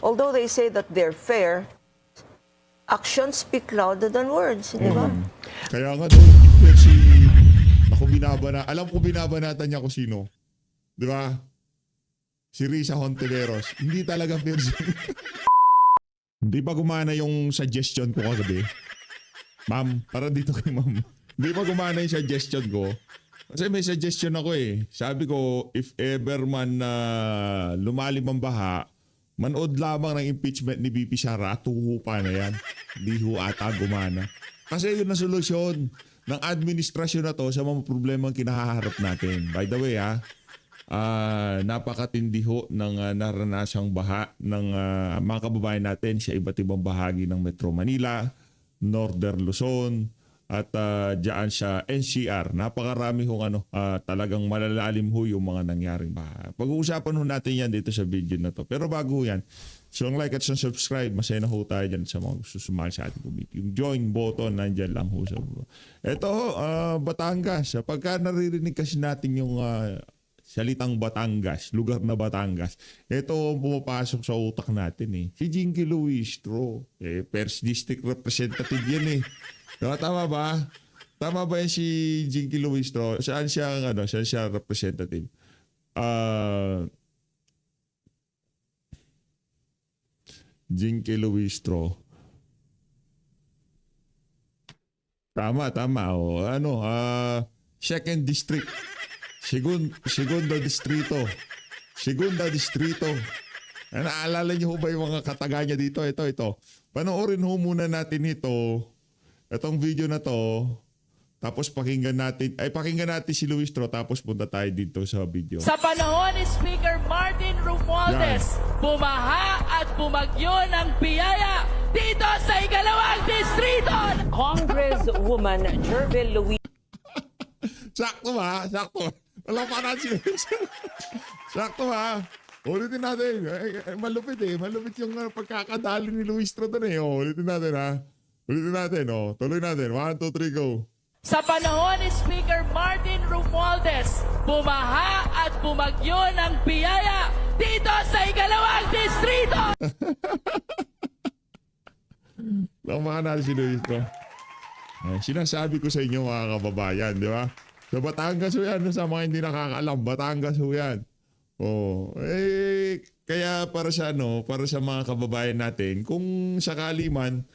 although they say that they're fair, actions speak louder than words, di ba? Kaya nga doon, si, alam ko binabanatan niya kung sino. Di ba? Si Risa Hontiveros. Hindi talaga fair. Hindi pa gumana yung suggestion ko kagabi. Ma'am, para dito kay ma'am. Hindi pa gumana yung suggestion ko. Kasi may suggestion ako eh. Sabi ko, if ever man lumalim ang baha, manood lamang ng impeachment ni BP Sara at tuho pa na yan. Hindi ho ata gumana. Kasi yun ang solusyon ng administrasyon na to sa mga problemang kinahaharap natin. By the way napakatindi ho ng naranasang baha ng mga kababayan natin sa iba't ibang bahagi ng Metro Manila, Northern Luzon, at diyan sa NCR. Napakarami hong talagang malalalim ho yung mga nangyaring baha. Pag-uusapan ho natin yan dito sa video na to. Pero bago yan, so like at subscribe, masaya na ho tayo dyan sa mga susumali sa ating community. Yung join button, nandyan lang ho sa ito ho, Batangas. Pagka naririnig kasi natin yung salitang Batangas, lugar na Batangas, ito pumapasok sa utak natin eh. Si Jinky Luistro, First District Representative yan eh. Tama ba? Tama ba yan si Jinky Luistro? Saan siya representative? Jinky Luistro. Tama. Second District. Segundo Distrito. Naalala niyo ba yung mga kataga niya dito? Ito. Panoorin ho muna natin ito. Itong video na to. Tapos pakinggan natin si Luistro tapos punta tayo dito sa video. Sa panahon ni Speaker Martin Romualdez, bumaha at bumagyo ng biyaya dito sa ikalawang distrito. Congresswoman Jervil Louis. Sakto ba? Wala pa natin Sakto ba? Ulitin natin. Malupit eh. Malupit yung pagkakadali ni Luistro doon eh. Ulitin natin ha. Tuloy natin. 1, 2, 3, go. Sa panahon ni Speaker Martin Romualdez, bumaha at bumagyo ng biyaya dito sa ikalawang distrito. Tama natin si Luistro. Sinasabi ko sa inyo mga kababayan, di ba? Sa Batangas ho yan, sa mga hindi nakakaalam, Batangas ho yan. Kaya para sa mga kababayan natin, kung sakali man,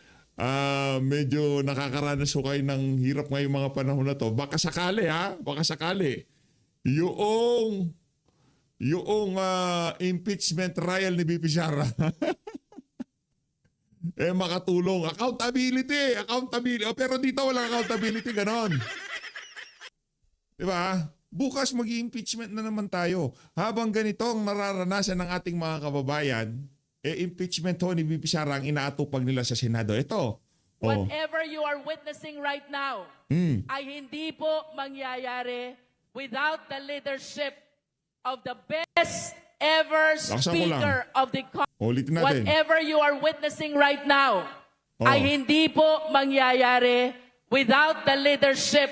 medyo nakakaranas ho kayo ng hirap ngayong mga panahon na to, baka sakali. Yung impeachment trial ni BP Sara. Makatulong. Accountability. Pero dito walang accountability, ganon. Diba? Bukas mag-impeachment na naman tayo. Habang ganito ang nararanasan ng ating mga kababayan, impeachment ho ni BP Sara ang inaatupag nila sa Senado. Ito. Whatever you are witnessing right now ay hindi po mangyayari without the leadership of the best ever Speaker of the Congress. Ulitin natin. Whatever you are witnessing right now ay hindi po mangyayari without the leadership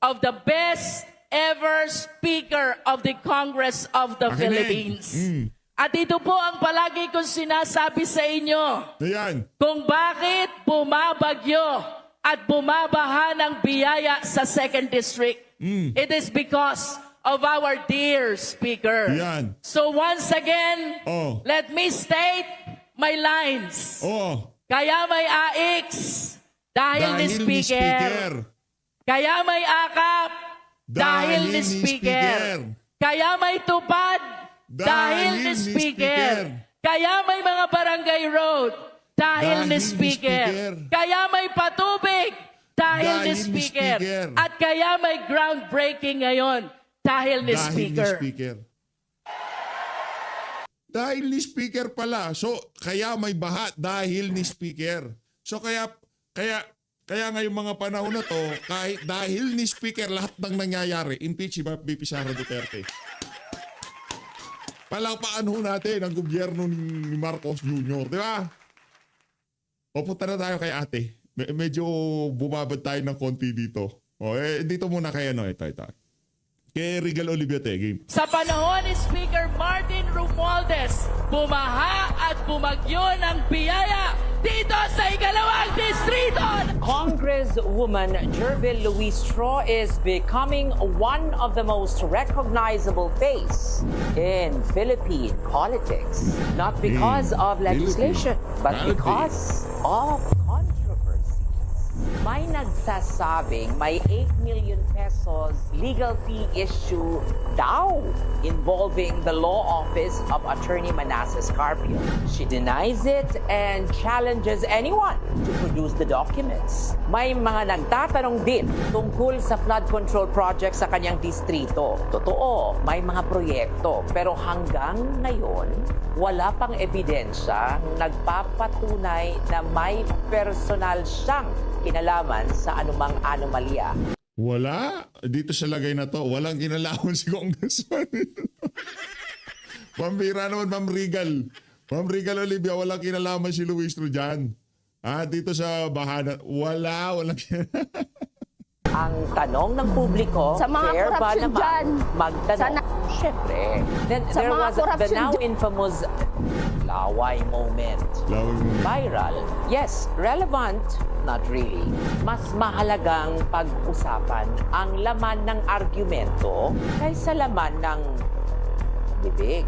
of the best ever Speaker of the Congress of the Philippines. At ito po ang palagi kong sinasabi sa inyo. Ayan. Kung bakit bumabagyo at bumabaha ng biyaya sa 2nd District. It is because of our dear Speaker. Ayan. So once again, let me state my lines. Kaya may AX dahil ni Speaker. Kaya may akap dahil ni Speaker. Kaya may tupad dahil ni Speaker. Kaya may mga barangay road dahil ni Speaker. Kaya may patubig dahil ni Speaker. At kaya may groundbreaking ngayon dahil ni Speaker. Dahil ni Speaker pala. So, kaya may baha dahil ni Speaker. So, kaya ngayong mga panahon na to, kahit dahil ni Speaker lahat ng nangyayari, impeach si BP Sara Duterte. Palakpakan ho natin ang gobyerno ni Marcos Jr., di ba? Punta na tayo kay ate. Medyo bumabad tayo ng konti dito. Dito muna kay ito. kay Regal Olivete. Game. Sa panahon ni Speaker Martin Romualdez, bumaha at bumagyo ng biyaya dito sa ikalawang distrito. Congresswoman Jervil Luistro is becoming one of the most recognizable face in Philippine politics. Not because of legislation, but because of controversy. May nagsasabing may 8 million pesos legal fee issue daw involving the law office of Attorney Manasseh Carpio. She denies it and challenges anyone to produce the documents. May mga nagtatanong din tungkol sa flood control project sa kanyang distrito. Totoo, may mga proyekto pero hanggang ngayon wala pang ebidensya nagpapatunay na may personal siyang kinalaman sa anumang anomalya. Wala. Dito sa lagay na to, walang kinalaman si Congressman. Pambira naman, Ma'am Regal. Ma'am Regal Olivia, walang kinalaman si Luistro dyan. Dito sa bahana, walang kinalaman. Ang tanong ng publiko, Sa mga fair ba corruption naman dyan. magtanong? Siyempre. Then Sa there mga was the corruption now dyan. infamous laway moment. Lawag mo. Viral. Yes, relevant. Not really. Mas mahalagang pag-usapan ang laman ng argumento kaysa laman ng bibig.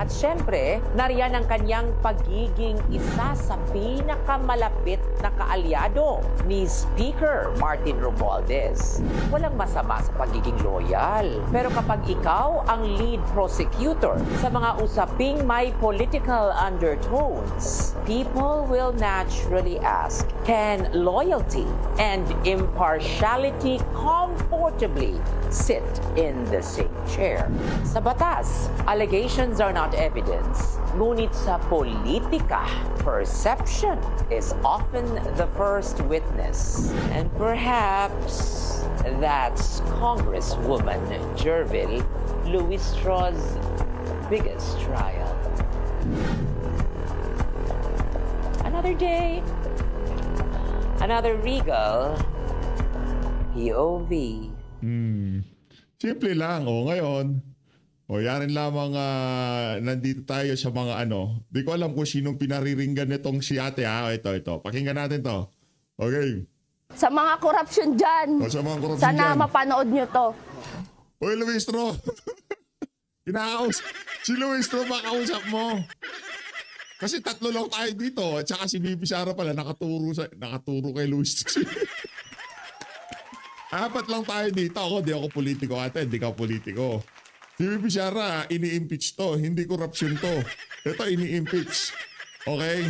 At syempre, nariyan ang kanyang pagiging isa sa pinakamalapit na kaalyado ni Speaker Martin Romualdez. Walang masama sa pagiging loyal. Pero kapag ikaw ang lead prosecutor sa mga usaping may political undertones, people will naturally ask, can loyalty and impartiality comfortably sit in the same chair? Sa batas, allegations are not evidence. Ngunit sa politika, perception is often the first witness. And perhaps that's Congresswoman Jervil Luistro's biggest trial. Another day, another Regal POV. Simple lang. Ngayon, yarin lamang nandito tayo sa mga Di ko alam kung sinong pinariringgan nitong si ate Ito. Pakinggan natin to. Okay. Sa mga corruption dyan. Sa mga corruption Sana dyan. mapanood nyo to. Oy, Luistro. Si Luistro, makausap mo. Kasi 3 lang tayo dito. At saka si Bibi Sara pala nakaturo kay Luistro. 4 lang tayo dito. Di ako politiko, ate. Hindi ka politiko. Si Bibi Sara, ini-impeach to. Hindi corruption to. Ito, ini-impeach. Okay?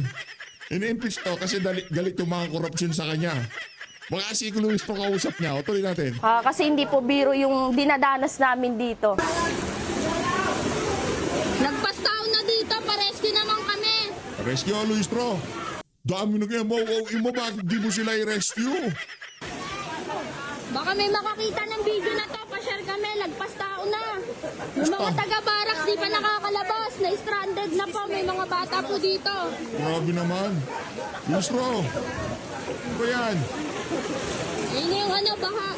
Ini-impeach to kasi galit yung mga corruption sa kanya. Baka si Luis to kausap niya. O, tuloy natin. Kasi hindi po biro yung dinadanas namin dito. Nagpastaw na dito, pa-rescue naman kami. Rescue, Luis Tro. Dami na kaya mo. Bakit di mo sila i-rescue? Baka may makakita ng video na to, pa-share kami, lagpastao na. Yung mga taga-barracks di pa nakakalabas, na-stranded na po, may mga bata po dito. Grabe naman. Luis Tro. Ano ba yan? Ayun yung baha.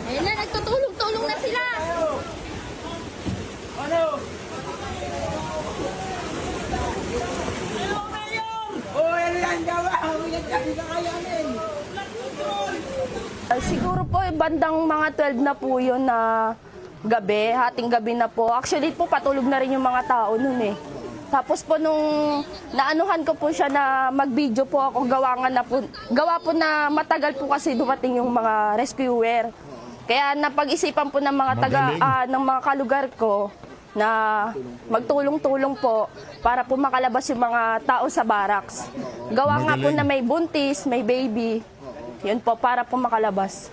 Ayun na, nagtutulong-tulong na sila. Siguro po bandang mga 12 na po yun na gabi, hating gabi na po. Actually po patulog na rin yung mga tao nun eh. Tapos po nung naanuhan ko po siya na mag-video po ako, gawa po na matagal po kasi dumating yung mga rescuer. Kaya napag-isipan po ng mga ng mga kalugar ko na magtulong-tulong po para po makalabas yung mga tao sa barracks. Gawa nga po na may buntis, may baby. Yun po, para po makalabas.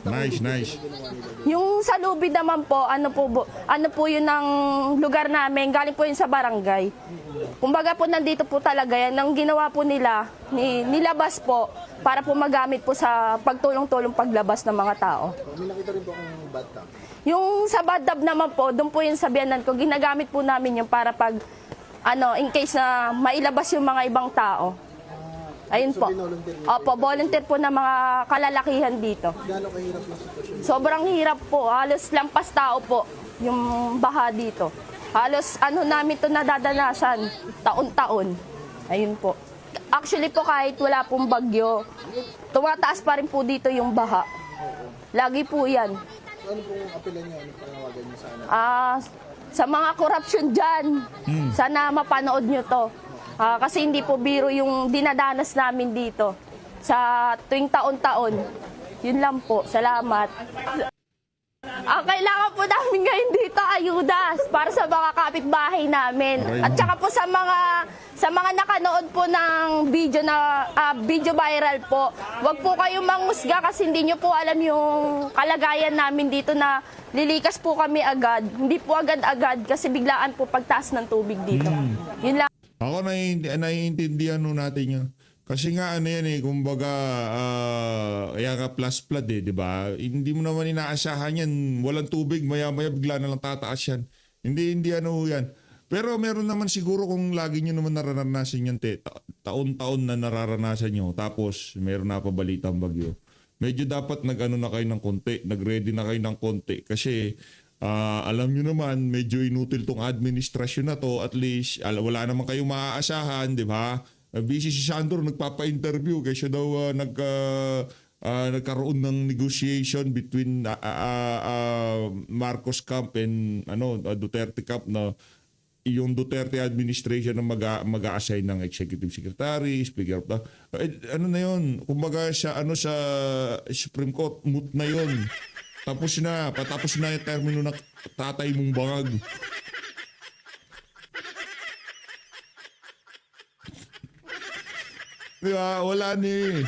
Nice, nice. Yung sa lubid naman po, ano po yun ang lugar namin, galing po yun sa barangay. Kumbaga po nandito po talaga yan. Ang ginawa po nila, nilabas po para po magamit po sa pagtulong-tulong paglabas ng mga tao. May nakita rin po akong bathtub. Yung sa badab naman po, doon po yung sabihanan ko, ginagamit po namin yung para pag, in case na mailabas yung mga ibang tao. Ayun po. Opo, volunteer po ng mga kalalakihan dito. Gaano kahirap yung sitwasyon? Sobrang hirap po. Halos lampas tao po yung baha dito. Halos namin to nadadanasan taon-taon. Ayun po. Actually po kahit wala pong bagyo, tumataas pa rin po dito yung baha. Lagi po yan. So ano pong apelan niyo? Ano panawagan niyo sana? Sa mga korupsyon dyan, sana mapanood nyo to. Kasi hindi po biro yung dinadanas namin dito sa tuwing taon-taon. Yun lang po. Salamat. Ang kailangan po namin ngayon dito, ayuda para sa mga kapitbahay namin. At saka po sa mga nakanood po ng video na video viral po, wag po kayong mangusga kasi hindi nyo po alam yung kalagayan namin dito na lilikas po kami agad. Hindi po agad-agad kasi biglaan po pagtaas ng tubig dito. Yun lang. Ako naiintindihan nun natin yun. Kasi nga yan kumbaga, kaya nga plus flood di ba? Hindi mo naman inaasahan yan. Walang tubig, maya-maya bigla na lang tataas yan. Hindi yan. Pero meron naman siguro kung lagi nyo naman nararanasan yan, taon-taon na nararanasan nyo, tapos meron na pabalitang bagyo. Medyo dapat nag-ano na kayo ng konti, nag-ready na kayo ng konti. Kasi alam nyo naman, medyo inutil tong administrasyon na to. At least, wala naman kayong maaasahan, di ba? Busy si Sandro, nagpapa-interview kasi siya daw nagkaroon ng negotiation between Marcos camp and Duterte camp na yung Duterte administration na mag-a-assign ng executive secretary, speaker of the ano na yun, kumbaga sa Supreme Court, moot na yun. Patapos na yung termino na tatay mong bangag. Diba? Wala ni.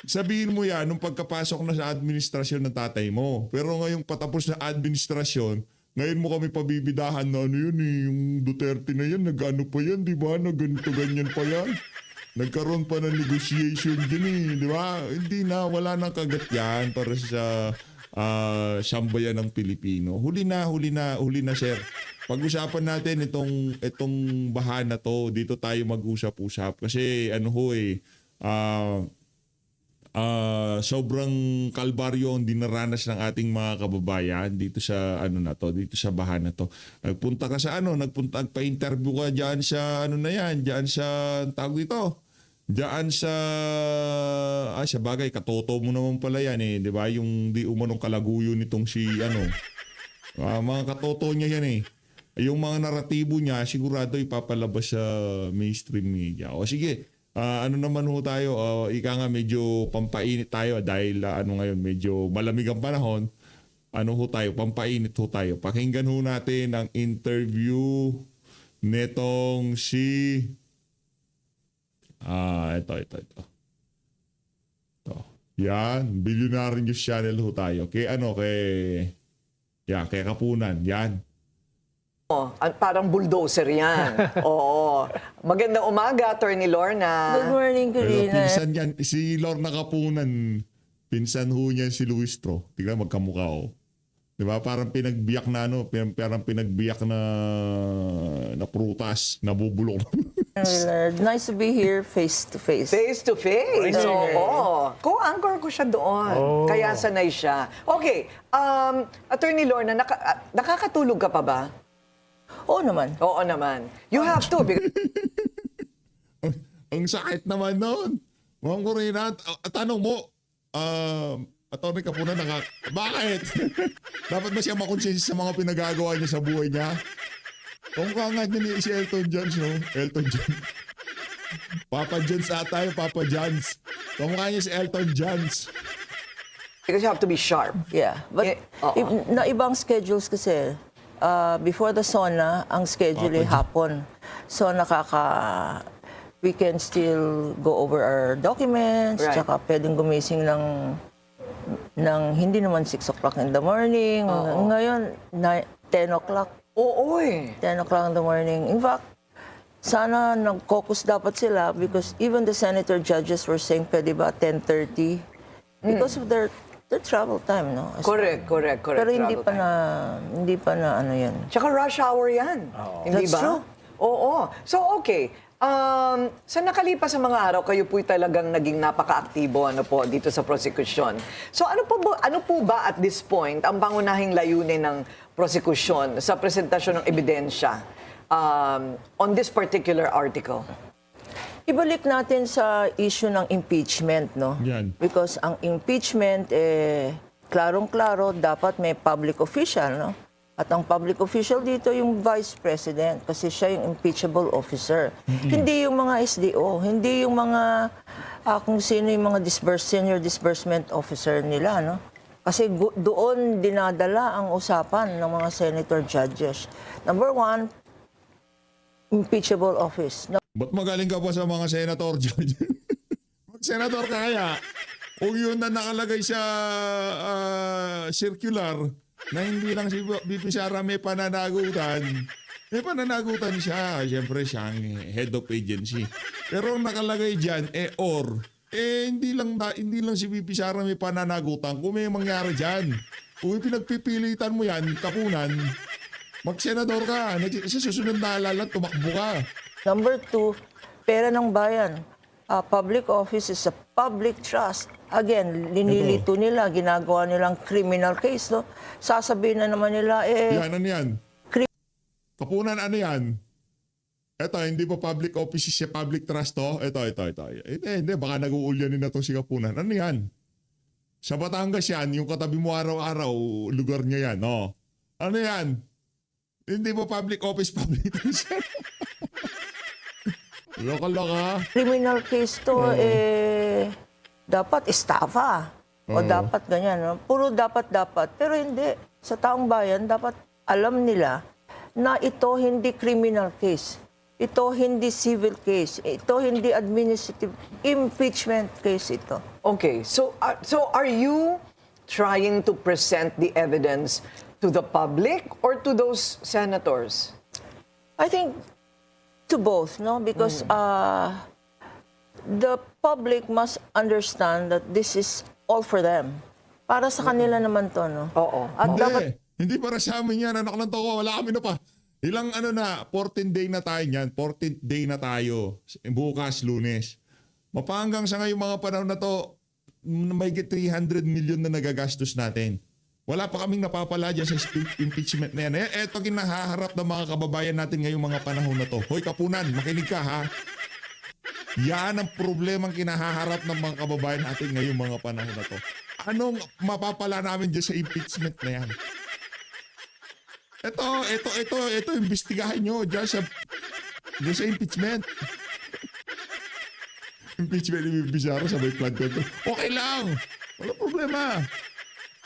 Sabihin mo yan nung pagkapasok na sa administrasyon ng tatay mo. Pero ngayong patapos na administrasyon, ngayon mo kami pabibidahan na yung Duterte na yan, nag-ano pa yan, di ba? Ganyan pa yan. Nagkaroon pa ng negotiation din di ba? Hindi na, wala nang kagat yan para sa sambayan ng Pilipino. Huli na, sir. Pag-usapan natin itong baha na to, dito tayo mag-usap-usap kasi sobrang kalbaryo ang dinaranas ng ating mga kababayan dito sa dito sa baha na to. Nagpunta ka sa nagpa-interview ka diyan sa diyan sa tawag dito. Diyan sa bagay katoto mo naman pala yan di ba? Yung di umanong kalaguyo nitong si mga katoto niya yan Yung mga naratibo niya, sigurado ipapalabas sa mainstream media. O sige, naman ho tayo, ika nga medyo pampainit tayo dahil ngayon medyo malamig ang panahon. Pampainit ho tayo. Pakinggan ho natin ang interview netong si... Ito. Yan, Billionaire News Channel ho tayo. Kay Kapunan, yan. Parang bulldozer yan. Oo. Magandang umaga, Attorney Lorna. Good morning, Karina. Pinsan yan, si Lorna Kapunan, pinsan ho niya si Luis Tro. Tingnan, magkamukha Di ba? Parang pinagbiyak na na prutas, nabubulok. Nice to be here face to face. Face to face. Oo. Co-anchor ko siya doon. Kaya sanay siya. Okay. Attorney Lorna, nakakatulog ka pa ba? Oo naman. Oo naman. You have to. Ang sakit naman noon. Mga Corina, tanong mo, Atty. Kapunan, bakit? Dapat ba siya makonsensya sa mga pinagagawa niya sa buhay niya? Kung nga niya si Elton Johns, no? Elton John. Papa Johns ata yung Papa Johns. Kung niya si Elton Johns. Because you have to be sharp. Yeah. But ibang schedules kasi. Before the sauna, ang schedule ay hapon. So we can still go over our documents, Right. tsaka pwedeng gumising ng hindi naman 6 o'clock in the morning. Ngayon, 10 o'clock. Oo eh. 10 o'clock in the morning. In fact, sana nag-focus dapat sila because even the senator judges were saying pwede ba 10:30 because of their travel time, no? Correct. Pero hindi pa na ano yan. Tsaka rush hour yan. Hindi That's ba? true. Oo. So, okay. Sa nakalipas sa mga araw, kayo po'y talagang naging napaka-aktibo dito sa prosecution. So, ano po ba at this point ang pangunahing layunin ng prosecution sa presentasyon ng ebidensya on this particular article? Ibalik natin sa issue ng impeachment, no? Yan. Because ang impeachment, klarong-klaro, dapat may public official, no? At ang public official dito yung vice president kasi siya yung impeachable officer. Hindi yung mga SDO, hindi yung mga kung sino yung mga senior disbursement officer nila, no? Kasi doon dinadala ang usapan ng mga senator judges. Number one, impeachable office. Ba't magaling ka pa sa mga senator dyan? Mag-senator ka kaya? Kung yun na nakalagay sa circular na hindi lang si BP Sara may pananagutan. May pananagutan siya. Siyempre siya ang head of agency. Pero ang nakalagay dyan, hindi lang si BP Sara may pananagutan. Kung may mangyari dyan, kung pinagpipilitan mo yan, kapunan, mag-senador ka. Sa susunod na alala, tumakbo ka. Number two, pera ng bayan. Public office is a public trust. Again, linilito nila, ginagawa nilang criminal case, no? Sasabihin na naman nila, Yan, ano yan? Kapunan, ano yan? Ito, hindi pa public office siya, public trust to. Ito. Hindi, baka nag-uulyanin na to si Kapunan. Ano yan? Sa Batangas yan, yung katabi mo araw-araw, lugar niya yan. Oh. Ano yan? Hindi pa public office, public trust. Loka-loka. criminal case to, dapat estafa. O dapat ganyan, no? Puro dapat. Pero hindi. Sa taong bayan, dapat alam nila na ito hindi criminal case. Ito hindi civil case. Ito hindi administrative impeachment case ito. Okay, so are you trying to present the evidence to the public or to those senators? I think to both, no? Because the public must understand that this is all for them. Para sa kanila naman to, no? Oo. At dapat Hindi para sa amin yan, anak ng toko. Wala kami na pa. Ilang 14th day na tayo niyan. 14th day na tayo. Bukas, Lunes. Mapahanggang sa ngayong mga panahon na to, may 300 million na nagagastos natin. Wala pa kaming napapala dyan sa impeachment na yan. Eto kinahaharap ng mga kababayan natin ngayong mga panahon na to. Hoy Kapunan, makinig ka ha. Yan ang problemang kinahaharap ng mga kababayan natin ngayong mga panahon na to. Anong mapapala namin dyan sa impeachment na yan? Ito, imbestigahan nyo dyan sa impeachment. Impeachment ni Bizarro sa may flood control. Okay lang. Wala problema.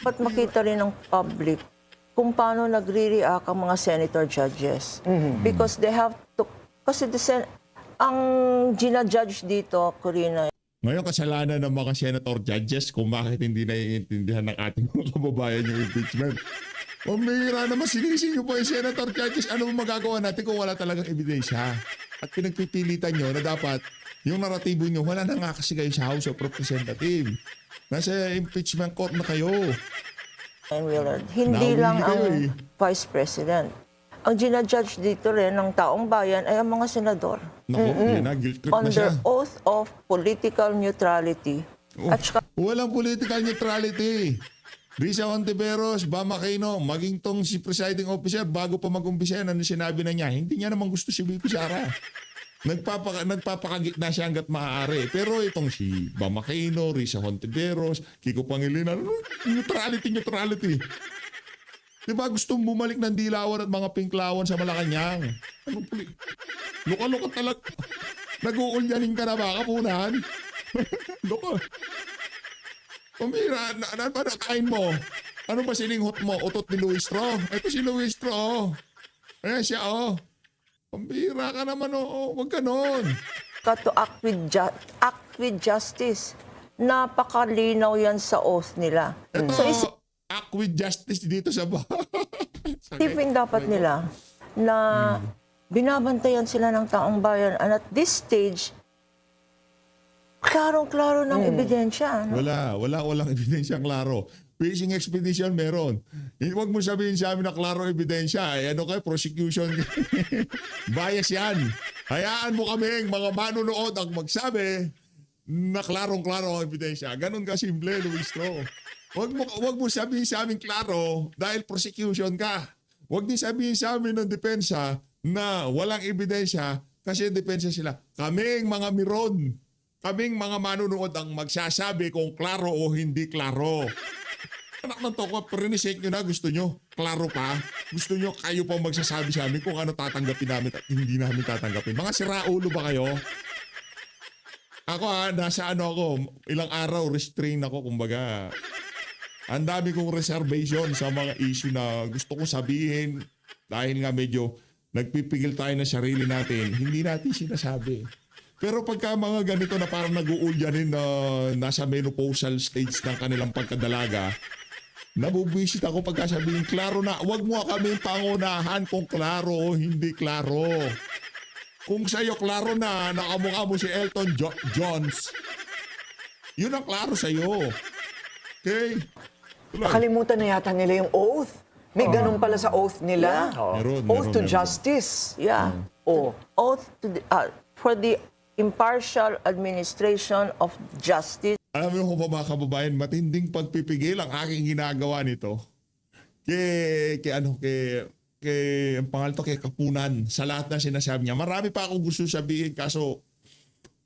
dapat makita rin ng public kung paano nagre-react ang mga senator judges. Because they have to, kasi ang ginajudge dito, Corina, Ngayon, kasalanan ng mga senator judges kung bakit hindi naiintindihan ng ating mga kababayan yung impeachment. Umihira naman, sinising nyo po yung senator judges. Ano magagawa natin kung wala talagang ebidensya? At pinagpipilitan nyo na dapat yung naratibo nyo, wala na nga kasi kayo sa House of Representatives. Nasa impeachment court na kayo. and Willard, hindi Nahuli lang kayo ang Vice President. Ang ginajudge dito rin ng taong bayan ay ang mga senador. Naku, yan na, guilt trip na siya. Under oath of political neutrality. At saka, Walang political neutrality. Risa Hontiveros, Bam Aquino, maging tong si presiding officer, bago pa mag-umpisa yan, ano sinabi na niya? Hindi niya naman gusto si VP Sara. Nagpapakagit na siya hanggat maaari. Pero itong si Bam Aquino, Risa Hontiveros, Kiko Pangilinan, neutrality. Diba gustong bumalik ng dilawan at mga pinklawan sa Malacanang? Luka-luka talaga. Nag-uulyanin ka na ba, Kapunan? Luka. Pamira, ano ba nakain mo? Ano ba sininghot mo? Utot ni Luistro? Ito si Luistro, oh. Ayan siya, oh. Pambira ka naman, oh. Huwag ganon. got to act with justice. Napakalinaw yan sa oath nila. Ito, act with justice dito sa Isipin dapat nila na binabantayan sila ng taong bayan, and at this stage, klarong-klaro ng ebidensya. Ano? Walang ebidensya klaro. Fishing expedition meron. Huwag mo sabihin sa amin na klaro ebidensya. Ano kayo, prosecution. Bias yan. Hayaan mo kaming mga manunood ang magsabi na klarong-klaro ang ebidensya. Ganon ka simple, Luis Tro. Huwag mo sabihin sa amin klaro dahil prosecution ka. Huwag din sabihin sa amin ng depensa na walang ebidensya kasi depensa sila. Kaming mga miron. Kaming mga manunood ang magsasabi kung klaro o hindi klaro. Anak ng toko, perinisik nyo na, gusto nyo, klaro pa. Gusto nyo, kayo pa magsasabi sa amin kung ano tatanggapin namin at hindi namin tatanggapin. Mga siraulo ba kayo? Ako nasa ako, ilang araw restrain ako, kumbaga. Ang dami kong reservation sa mga issue na gusto kong sabihin dahil nga medyo nagpipigil tayo ng sarili natin, hindi natin sinasabi. Pero pagka mga ganito na parang nag-uulyanin na nasa menopausal stage ng kanilang pagkadalaga, nabubwisit ako pagka sabihin, klaro na, wag mo kami pangunahan kung klaro o hindi klaro. Kung sa'yo klaro na, nakamukha mo si Elton Jones, yun ang klaro sa'yo. Okay? Tuloy. Nakalimutan na yata nila yung oath. May ganun pala sa oath nila. Oath to justice. Yeah. Oath to for the impartial administration of justice. Alam mo kung mga kababayan, matinding pagpipigil ang aking ginagawa nito. Ang pangalan to, kay Kapunan, sa lahat ng sinasabi niya. Marami pa akong gusto sabihin, kaso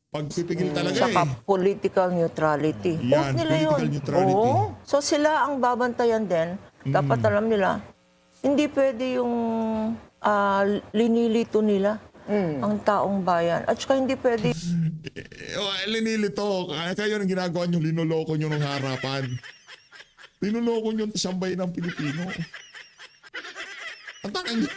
pagpipigil talaga Saka political neutrality. Oath Yan, nila political yun. neutrality. So sila ang babantayan din. Dapat alam nila, hindi pwede yung linilito nila ang taong bayan. At saka hindi pwede Linilito. Kayo nang ginagawa nyo, linuloko nyo ng harapan. Linuloko nyo sa sambayan ng Pilipino. Ang takan nyo.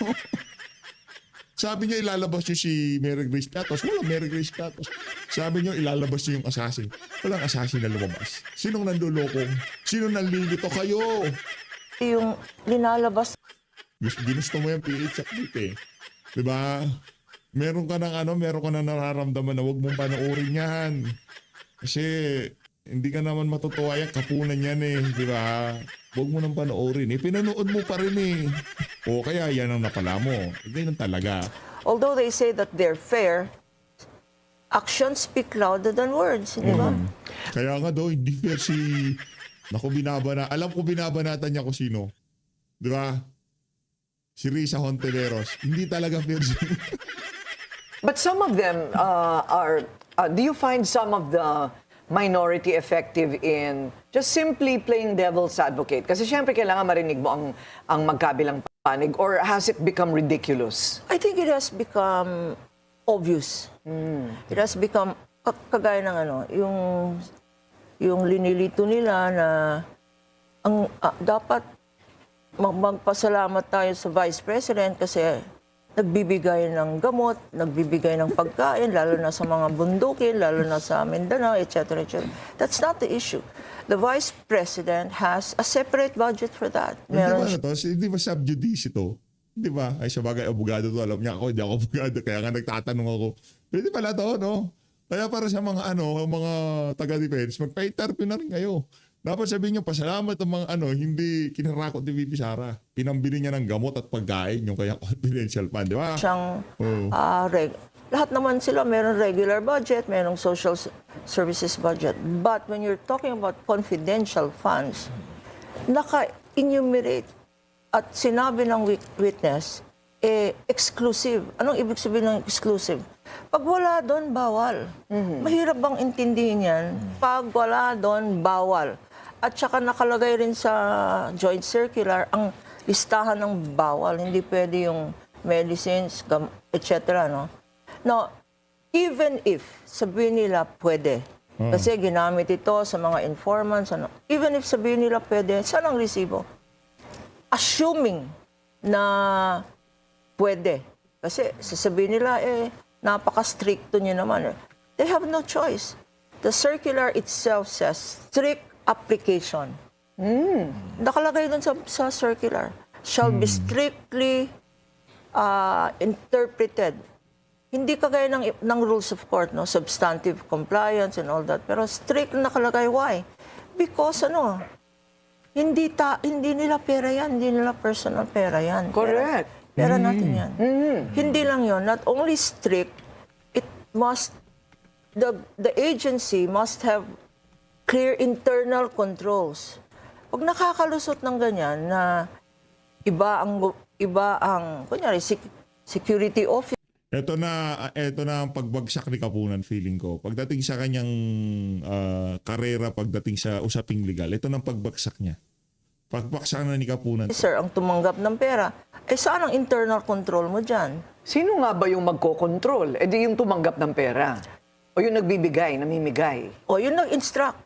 Sabi nyo ilalabas nyo si Mary Grace Piatos. Wala Mary Grace Piatos. Sabi nyo ilalabas nyo yung assassin. Walang assassin na lumabas. Sinong nanduloko? Sino nanlilito? Kayo. yung linalabas. Ginusto mo yung PH update eh. Diba? Meron ka ng nararamdaman na huwag mong panoorin yan. Kasi hindi ka naman matutuwa yan, kapunan yan eh. Diba? Huwag mo nang panoorin eh. Pinanood mo pa rin eh. O kaya yan ang napala mo. Ganyan talaga. Although they say that they're fair, actions speak louder than words, di ba? Kaya nga daw, hindi fair si... Alam ko binabanatan niya kung sino. Di ba? Si Risa Hontiveros. Hindi talaga fair si... But some of them do you find some of the minority effective in just simply playing devil's advocate? Kasi syempre kailangan marinig mo ang magkabilang panig, or has it become ridiculous? I think it has become obvious. It has become, kagaya ng yung linilito nila na dapat magpasalamat tayo sa Vice President kasi nagbibigay ng gamot, nagbibigay ng pagkain, lalo na sa mga bundukin, lalo na sa Mindanao, etc. etc. That's not the issue. The Vice President has a separate budget for that. Hindi ba sub judice ito? Di ba? Ay, sa bagay, abogado to. Alam niya ako, hindi ako abogado. Kaya nga nagtatanong ako. Pwede pala to, no? Kaya para sa mga mga taga-defense, magpa-interview na rin kayo. Dapat sabihin niyo, pasalamat ang mga hindi kinarakot ni VP Sara. Pinambili niya ng gamot at pagkain yung kaya confidential fund, di ba? Siyang, lahat naman sila, meron regular budget, merong social services budget. But when you're talking about confidential funds, naka-enumerate at sinabi ng witness, exclusive. Anong ibig sabihin ng exclusive? Pag wala doon, bawal. Mahirap bang intindihin yan? Pag wala doon, bawal. At saka nakalagay rin sa joint circular ang listahan ng bawal. Hindi pwede yung medicines, etc. No? Now, even if sabihin nila pwede, kasi ginamit ito sa mga informants, even if sabihin nila pwede, saan ang resibo? Assuming na pwede. Kasi sasabihin nila, napaka-stricto nyo naman. They have no choice. The circular itself says strict application. Nakalagay doon sa circular. Shall be strictly interpreted. Hindi kagaya ng rules of court, no? Substantive compliance and all that. Pero strict na nakalagay. Why? Because hindi nila pera yan. Hindi nila personal pera yan. Correct. Pera natin yan. Hindi lang yon. Not only strict, it must, the agency must have clear internal controls. Pag nakakalusot ng ganyan na iba ang kunyari, security officer, Ito na ang pagbagsak ni Kapunan, feeling ko. Pagdating sa kanyang karera, pagdating sa usaping legal, ito na ang pagbagsak niya. Pagbagsak na ni Kapunan. ang tumanggap ng pera, saan ang internal control mo dyan? Sino nga ba yung magkokontrol? Eh di yung tumanggap ng pera. O yung nagbibigay, namimigay. O yun nag-instruct.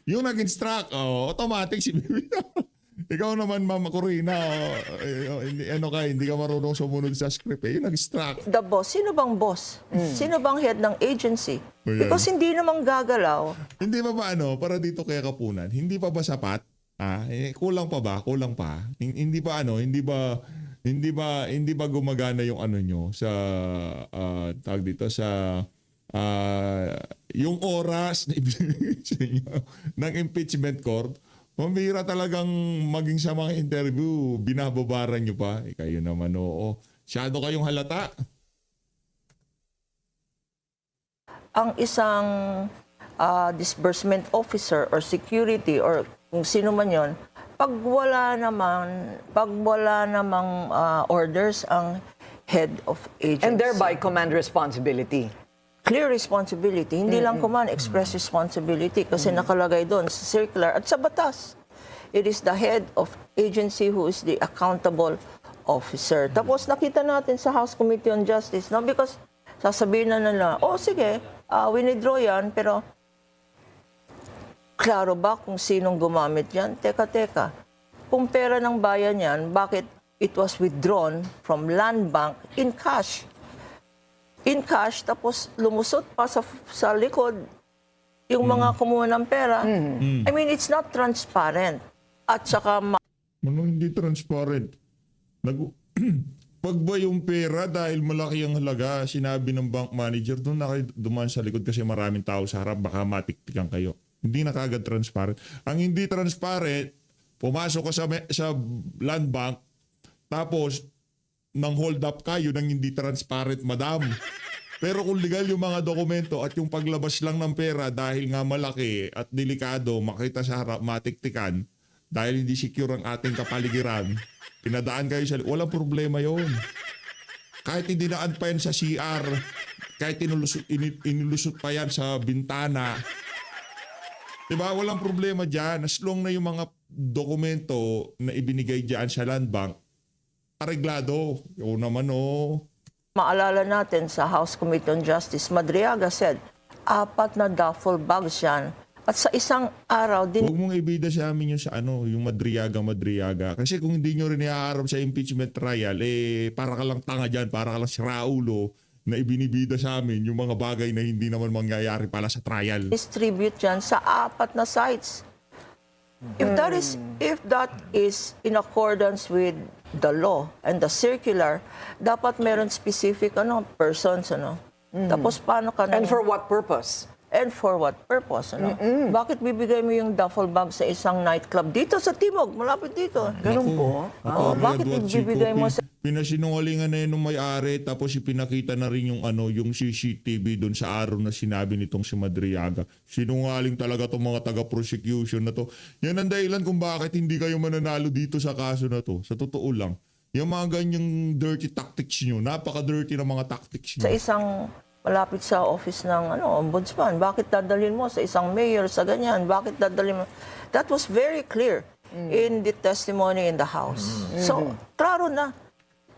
Yung nag-instruct, automatic si Bibi. Ikaw naman, Mama Corina, hindi ka marunong sumunod sa script. Yung nag-instruct. The boss, sino bang boss? Sino bang head ng agency? Ayan. Because hindi naman gagalaw. Hindi pa ba para dito kaya Kapunan? Hindi pa ba sapat? Kulang pa ba? Kulang pa? Hindi ba gumagana yung nyo sa tawag dito sa yung oras na ibinigay sa inyo ng impeachment court? Mambira talagang maging sa mga interview, binababaran nyo pa. Kayo naman, oo. Masyado kayong halata. Ang isang disbursement officer or security or kung sino man yon, pag wala namang orders ang head of agency. And thereby command responsibility. Clear responsibility. Hindi lang command, express responsibility kasi nakalagay doon sa circular at sa batas. It is the head of agency who is the accountable officer. Tapos nakita natin sa House Committee on Justice, no? Because sasabihin na nila, sige, winidraw yan, pero klaro ba kung sinong gumamit yan? Teka. Kung pera ng bayan yan, bakit it was withdrawn from Land Bank in cash? In cash, tapos lumusot pa sa likod yung mga kumuha ng pera. I mean, it's not transparent. At saka Hindi transparent. Pag ba yung pera dahil malaki ang halaga, sinabi ng bank manager, doon na kayo dumaan sa likod kasi maraming tao sa harap, baka matiktikan kayo. Hindi na kagad transparent. Ang hindi transparent, pumasok ka sa land bank, tapos nang hold up kayo nang hindi transparent, madam. Pero kung legal yung mga dokumento at yung paglabas lang ng pera dahil nga malaki at delikado, makita sa harap, matiktikan, dahil hindi secure ang ating kapaligiran, pinadaan kayo sa... Walang problema yon. Kahit hindi naan pa yan sa CR, kahit inilusot pa yan sa bintana, diba? Walang problema dyan. As long na yung mga dokumento na ibinigay dyan sa land bank, areglado. O naman maalala natin sa House Committee on Justice, Madriaga said, 4 na duffel bags yan. At sa isang araw din... Huwag mong ibida sa amin yung yung Madriaga. Kasi kung hindi nyo rin iaharap sa impeachment trial, para ka lang tanga dyan, para ka lang siraulo na ibinibida sa amin yung mga bagay na hindi naman mangyayari pala sa trial. Distribute yan sa 4 na sites. If that is in accordance with the law and the circular, dapat meron specific persons, Tapos paano ka And for what purpose? And for what purpose, Bakit bibigay mo yung duffel bag sa isang nightclub dito sa Timog, malapit dito? Ganun po. Bakit ibibigay mo sa... Pinasinungalingan na yun ng may-ari, tapos ipinakita na rin yung CCTV doon sa araw na sinabi nitong si Madriaga. Sinungaling talaga itong mga taga-prosecution na to. Yan ang dahilan kung bakit hindi kayo mananalo dito sa kaso na to. Sa totoo lang. Yung mga ganyang dirty tactics nyo, napaka-dirty na mga tactics nyo. Sa isang malapit sa office ng ombudsman, bakit dadalhin mo sa isang mayor sa ganyan? Bakit dadalhin mo? That was very clear in the testimony in the House. So, klaro na.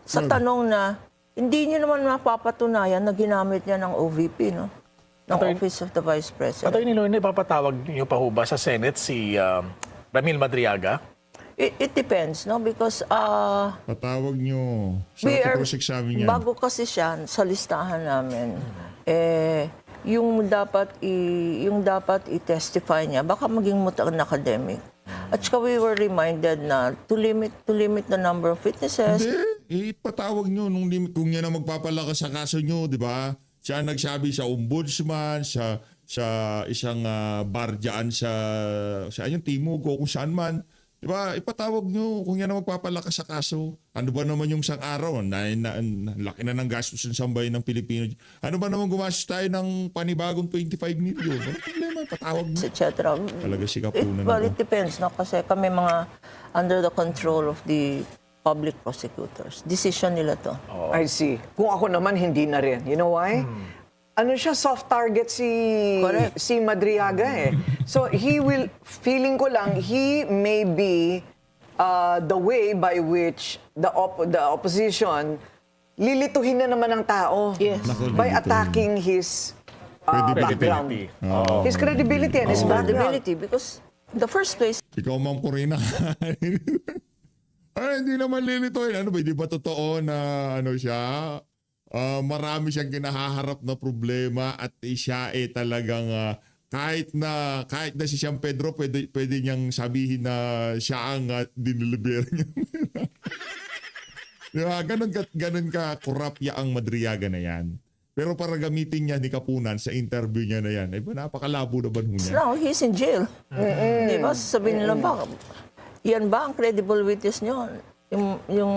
Sa tanong na, hindi niyo naman mapapatunayan na ginamit niya ng OVP, ng Office of the Vice President. Attorney Lorna, ipapatawag niyo pa ho ba sa Senate si Ramil Madriaga? It depends, no? Because Patawag nyo. Sa we are, cross-examine yan. bago kasi siya sa listahan namin, yung dapat i-testify niya, baka maging mutan academic. At saka we were reminded na to limit the number of witnesses. Hindi, ipatawag nyo nung limit. Kung yan ang magpapalakas sa kaso nyo, di ba? Siya nagsabi sa ombudsman, sa isang bar dyan sa yung Timog o kung saan man. Di ba? Ipatawag nyo kung yan ang magpapalakas sa kaso. Ano ba naman yung isang araw? Laki na ng gastos ng sambayan ng Pilipino. Ano ba naman gumastos tayo ng panibagong 25 million? Ano problema? Patawag nyo. etc. Talaga si Kapunan Well, ako. it depends, no? Kasi kami mga under the control of the public prosecutors. Decision nila to. I see. Kung ako naman, hindi na rin. You know why? Ano siya, soft target Correct. si Madriaga eh. So feeling ko lang, he may be the way by which the opposition lilituhin na naman ng tao Yes. Naku, by lilituhin. attacking his background. Oo. His credibility and his background. Credibility, because in the first place, Ikaw, Ma'am Corina. Ay, hindi naman lilituin. Ano ba, di ba totoo na ano siya? Marami siyang kinahaharap na problema at siya talagang kahit na si San Pedro pwede niyang sabihin na siya ang diniliber niya. Di ba? Ganun ka corrupt ang Madriaga na yan. Pero para gamitin niya ni Kapunan sa interview niya na yan, napakalabo naman ho niya. now he's in jail. Di ba? Sabihin nila ba, yan ba ang credible witness nyo? Yung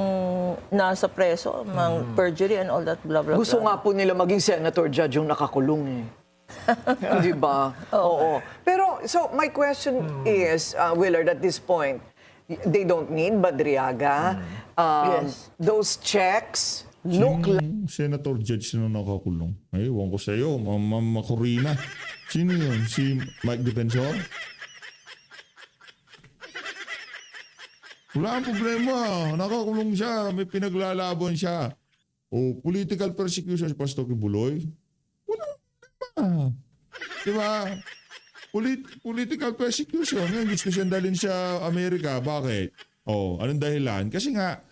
nasa preso, mga perjury and all that blah blah Gusto blah. nga po nila maging senator judge yung nakakulong eh. Di ba? Oo. Pero, so my question is, Willard, at this point, they don't need Madriaga. Yes. Those checks look like... Senator Judge na nakakulong. Ay, ewan ko sa'yo, Ma'am Corina. Sino yun? Si Mike Defensor? Wala ang problema. Nakakulong siya. May pinaglalaban siya. O political persecution si Pastor Kibuloy. Wala ang problema. Diba? Political persecution. Yung gusto siyang dalhin sa Amerika. Bakit? Anong dahilan? Kasi nga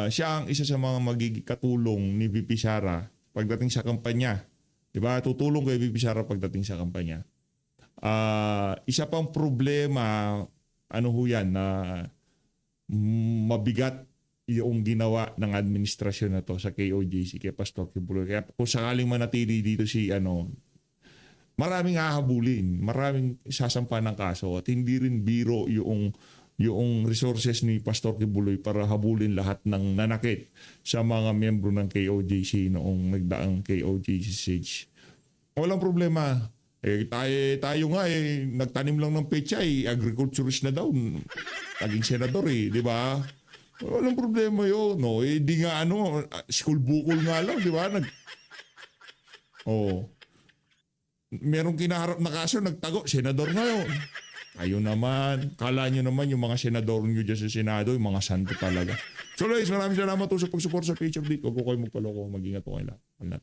siya ang isa sa mga magiging katulong ni VP Sara pagdating sa kampanya. Diba? Tutulong kay VP Sara pagdating sa kampanya. Isa pang problema, ano ho yan, na mabigat yung ginawa ng administrasyon na to sa KOJC, kay Pastor Kibuloy. Kaya kung sakaling manatili dito maraming hahabulin, maraming sasampa ng kaso at hindi rin biro yung resources ni Pastor Kibuloy para habulin lahat ng nanakit sa mga miyembro ng KOJC noong nagdaang KOJC siege. Walang problema. Tayo nga nagtanim lang ng pechay, agriculturist na daw. Naging senador di ba? Walang problema yun. No, di nga school bukol nga lang, di ba? Merong kinaharap na kaso, nagtago, senador ngayon. Kayo naman, kala nyo naman yung mga senador nyo dyan sa Senado, yung mga santo talaga. So guys, maraming salamat po sa pag-support sa page update. Huwag po kayo magpaloko, mag-ingat po kayo lahat.